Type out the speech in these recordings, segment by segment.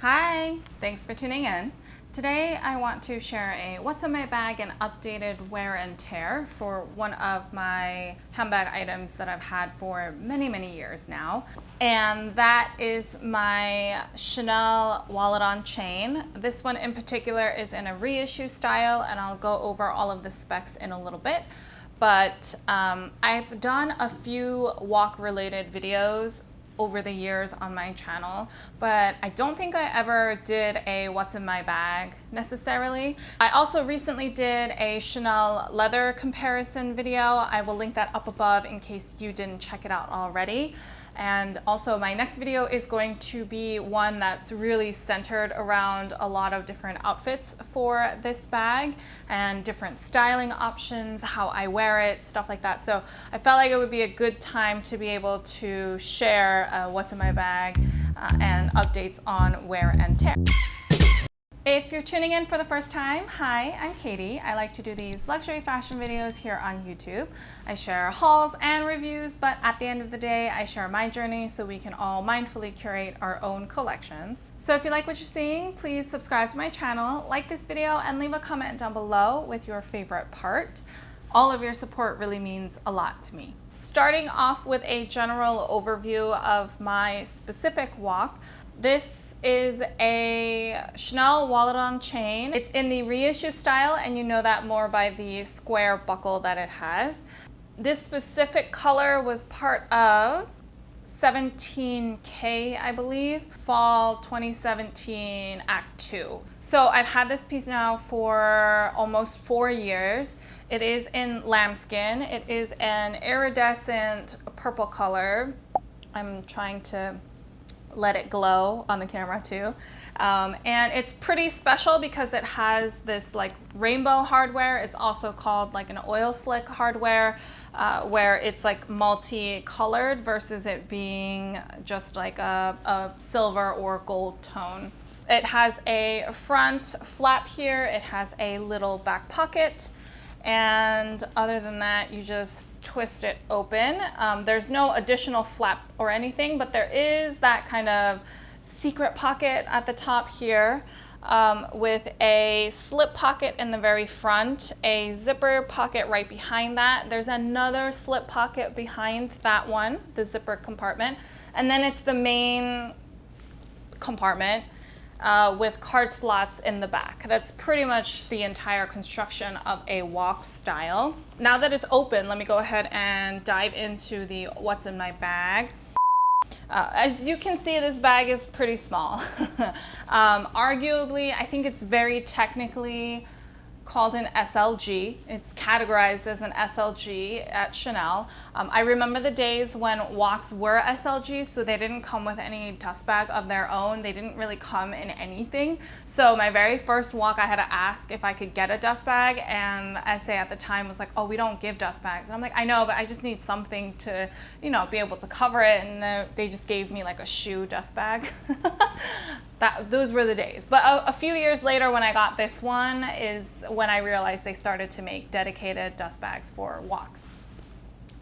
Hi, thanks for tuning in. Today I want to share a what's in my bag and updated wear and tear for one of my handbag items that I've had for many years now. And that is my Chanel wallet on chain. This one in particular is in a reissue style, and I'll go over all of the specs in a little bit. But I've done a few WOC related videos over the years on my channel, but I don't think I ever did a what's in my bag necessarily. I also recently did a Chanel leather comparison video. I will link that up above in case you didn't check it out already. And also my next video is going to be one that's really centered around a lot of different outfits for this bag and different styling options, how I wear it, stuff like that. So I felt like it would be a good time to be able to share what's in my bag and updates on wear and tear. If you're tuning in for the first time, hi, I'm Katie. I like to do these luxury fashion videos here on YouTube. I share hauls and reviews, but at the end of the day, I share my journey so we can all mindfully curate our own collections. So if you like what you're seeing, please subscribe to my channel, like this video, and leave a comment down below with your favorite part. All of your support really means a lot to me. Starting off with a general overview of my specific WOC, this is a Chanel wallet on chain. It's in the reissue style, and you know that more by the square buckle that it has. This specific color was part of 17K, I believe, fall 2017 Act 2. So I've had this piece now for almost 4 years. It is in lambskin. It is an iridescent purple color. I'm trying to let it glow on the camera too. And it's pretty special because it has this like rainbow hardware. It's also called like an oil slick hardware, where it's like multi-colored versus it being just like a silver or gold tone. It has a front flap here. It has a little back pocket. And other than that, you just twist it open. There's no additional flap or anything, but there is that kind of secret pocket at the top here, with a slip pocket in the very front, a zipper pocket right behind that. There's another slip pocket behind that one, the zipper compartment, and then it's the main compartment with card slots in the back. That's pretty much the entire construction of a WOC style. Now that it's open, let me go ahead and dive into the what's in my bag. As you can see, this bag is pretty small. Arguably, I think it's very technically called an SLG. It's categorized as an SLG at Chanel. I remember the days when WOCs were SLGs, so they didn't come with any dust bag of their own. They didn't really come in anything. So my very first WOC, I had to ask if I could get a dust bag, and the SA at the time was like, oh, we don't give dust bags. And I'm like, I know, but I just need something to, you know, be able to cover it. And they just gave me like a shoe dust bag. Those were the days. But a few years later, when I got this one, is when I realized they started to make dedicated dust bags for WOCs.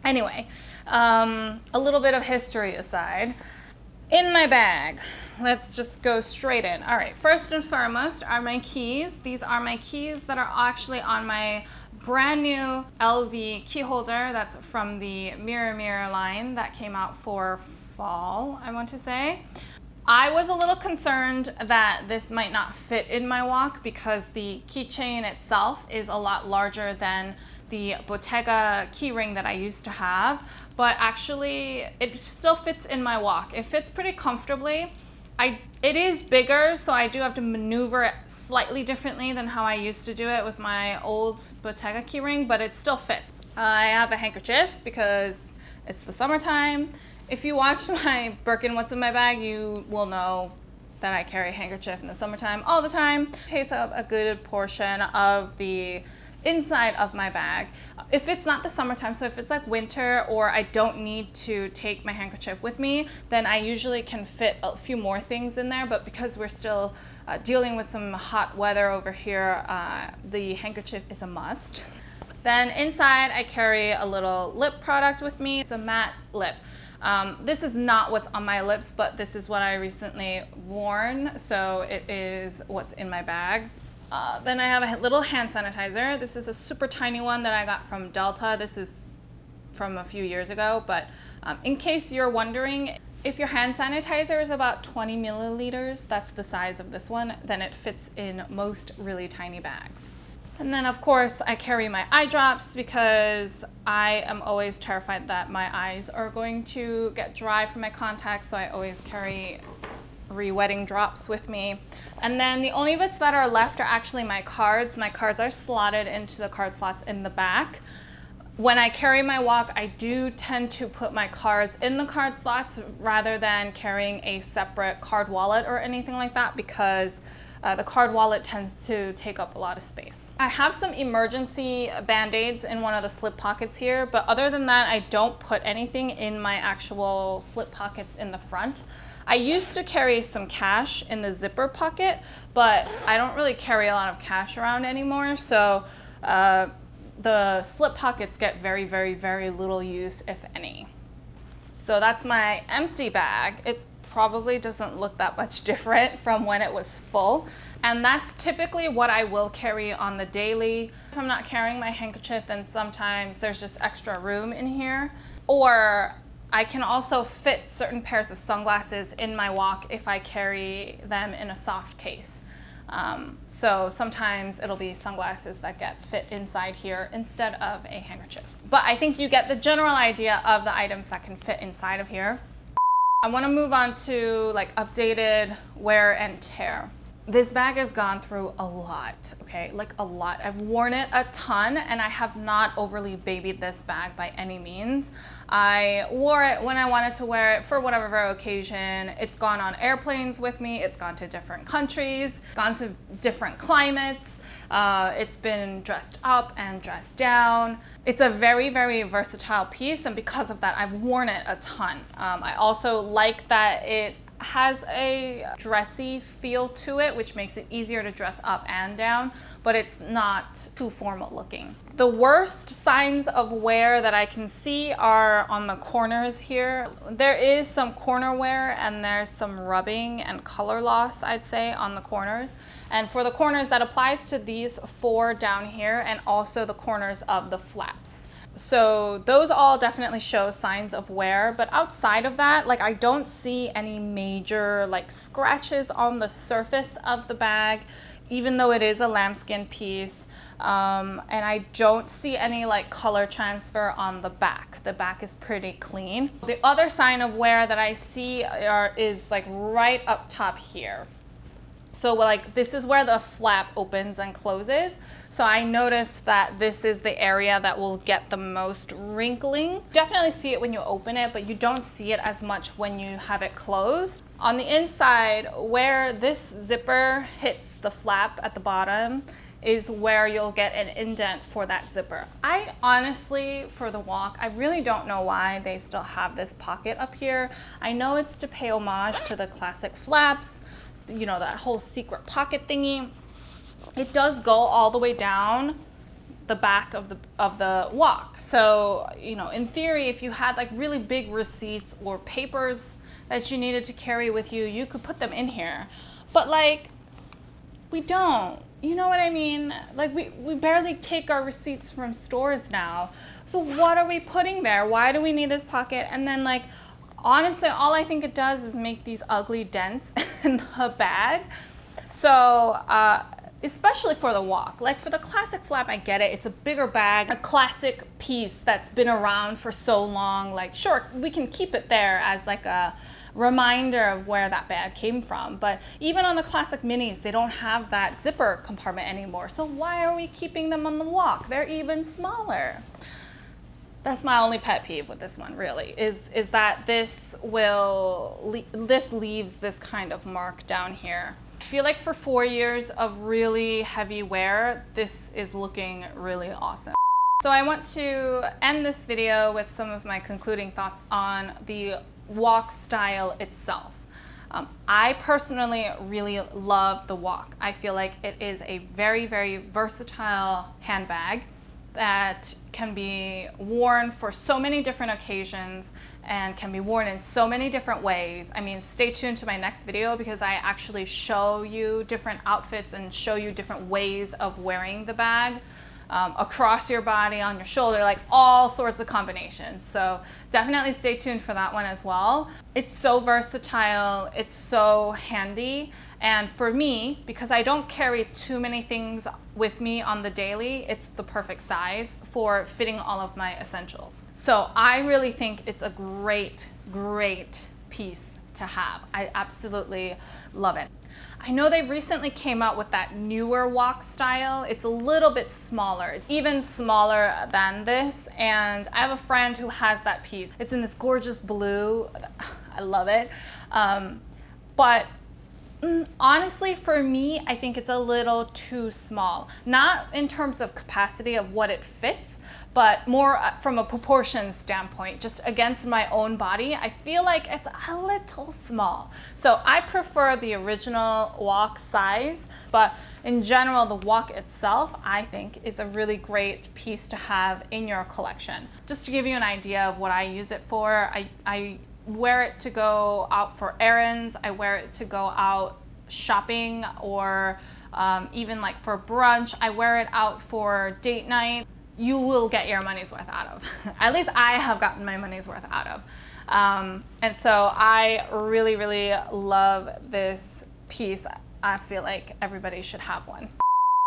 Anyway, a little bit of history aside. In my bag, let's just go straight in. All right, first and foremost are my keys. These are my keys that are actually on my brand new LV key holder. That's from the Mirror line that came out for fall, I want to say. I was a little concerned that this might not fit in my WOC because the keychain itself is a lot larger than the Bottega keyring that I used to have, but actually it still fits in my WOC. It fits pretty comfortably. It is bigger, so I do have to maneuver it slightly differently than how I used to do it with my old Bottega keyring, but it still fits. I have a handkerchief because it's the summertime. If you watch my Birkin What's in My Bag, you will know that I carry a handkerchief in the summertime all the time. It takes up a good portion of the inside of my bag. If it's not the summertime, so if it's like winter or I don't need to take my handkerchief with me, then I usually can fit a few more things in there. But because we're still dealing with some hot weather over here, the handkerchief is a must. Then inside I carry a little lip product with me. It's a matte lip. This is not what's on my lips, but this is what I recently worn, so it is what's in my bag. Then I have a little hand sanitizer. This is a super tiny one that I got from Delta. This is from a few years ago, but in case you're wondering, if your hand sanitizer is about 20 milliliters, that's the size of this one, then it fits in most really tiny bags. And then of course I carry my eye drops because I am always terrified that my eyes are going to get dry from my contacts, so I always carry re-wetting drops with me. And then the only bits that are left are actually my cards. My cards are slotted into the card slots in the back. When I carry my WOC, I do tend to put my cards in the card slots rather than carrying a separate card wallet or anything like that, because the card wallet tends to take up a lot of space. I have some emergency band-aids in one of the slip pockets here, but other than that, I don't put anything in my actual slip pockets in the front. I used to carry some cash in the zipper pocket, but I don't really carry a lot of cash around anymore, so the slip pockets get very, very, very little use, if any. So that's my empty bag. It probably doesn't look that much different from when it was full. And that's typically what I will carry on the daily. If I'm not carrying my handkerchief, then sometimes there's just extra room in here. Or I can also fit certain pairs of sunglasses in my WOC if I carry them in a soft case. So sometimes it'll be sunglasses that get fit inside here instead of a handkerchief. But I think you get the general idea of the items that can fit inside of here. I want to move on to like updated wear and tear. This bag has gone through a lot, okay? Like a lot. I've worn it a ton and I have not overly babied this bag by any means. I wore it when I wanted to wear it for whatever occasion. It's gone on airplanes with me. It's gone to different countries, gone to different climates. It's been dressed up and dressed down. It's a very, very versatile piece, and because of that, I've worn it a ton. I also like that it has a dressy feel to it, which makes it easier to dress up and down, but it's not too formal looking. The worst signs of wear that I can see are on the corners here. There is some corner wear and there's some rubbing and color loss, I'd say, on the corners. And for the corners, that applies to these four down here and also the corners of the flaps. So those all definitely show signs of wear, but outside of that, like I don't see any major like scratches on the surface of the bag, even though it is a lambskin piece. And I don't see any like color transfer on the back. The back is pretty clean. The other sign of wear that I see is like right up top here. So like this is where the flap opens and closes. So I noticed that this is the area that will get the most wrinkling. Definitely see it when you open it, but you don't see it as much when you have it closed. On the inside, where this zipper hits the flap at the bottom is where you'll get an indent for that zipper. I honestly, for the WOC, I really don't know why they still have this pocket up here. I know it's to pay homage to the classic flaps, you know, that whole secret pocket thingy. It does go all the way down the back of the WOC. So, you know, in theory, if you had like really big receipts or papers that you needed to carry with you, you could put them in here. But like, we don't. You know what I mean? Like we barely take our receipts from stores now. So what are we putting there? Why do we need this pocket? And then like, honestly, all I think it does is make these ugly dents in the bag. So, especially for the WOC. Like for the classic flap, I get it. It's a bigger bag, a classic piece that's been around for so long. Like, sure, we can keep it there as like a reminder of where that bag came from. But even on the classic minis, they don't have that zipper compartment anymore. So why are we keeping them on the WOC? They're even smaller. That's my only pet peeve with this one, really, is that this leaves this kind of mark down here. I feel like for 4 years of really heavy wear, this is looking really awesome. So I want to end this video with some of my concluding thoughts on the WOC style itself. I personally really love the WOC. I feel like it is a very, very versatile handbag. that can be worn for so many different occasions and can be worn in so many different ways. I mean, stay tuned to my next video because I actually show you different outfits and show you different ways of wearing the bag. Across your body, on your shoulder, like all sorts of combinations. So definitely stay tuned for that one as well. It's so versatile, it's so handy. And for me, because I don't carry too many things with me on the daily, it's the perfect size for fitting all of my essentials. So I really think it's a great, great piece to have. I absolutely love it. I know they recently came out with that newer WOC style. It's a little bit smaller. It's even smaller than this. And I have a friend who has that piece. It's in this gorgeous blue. I love it. But honestly, for me, I think it's a little too small. Not in terms of capacity of what it fits, but more from a proportion standpoint, just against my own body, I feel like it's a little small. So I prefer the original WOC size, but in general, the WOC itself, I think, is a really great piece to have in your collection. Just to give you an idea of what I use it for, I wear it to go out for errands, I wear it to go out shopping, or even like for brunch, I wear it out for date night. You will get your money's worth out of. At least I have gotten my money's worth out of. And so I really, really love this piece. I feel like everybody should have one.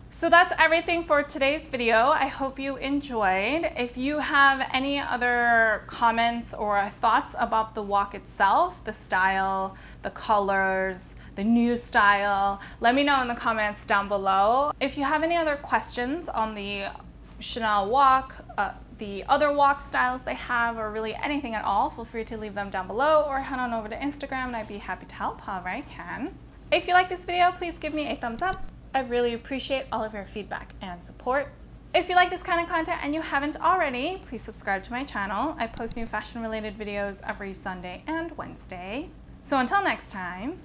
So that's everything for today's video. I hope you enjoyed. If you have any other comments or thoughts about the WOC itself, the style, the colors, the new style, let me know in the comments down below. If you have any other questions on the Chanel WOC, the other WOC styles they have, or really anything at all, feel free to leave them down below or head on over to Instagram and I'd be happy to help however I can. If you like this video, please give me a thumbs up. I really appreciate all of your feedback and support. If you like this kind of content and you haven't already, please subscribe to my channel. I post new fashion related videos every Sunday and Wednesday. So until next time,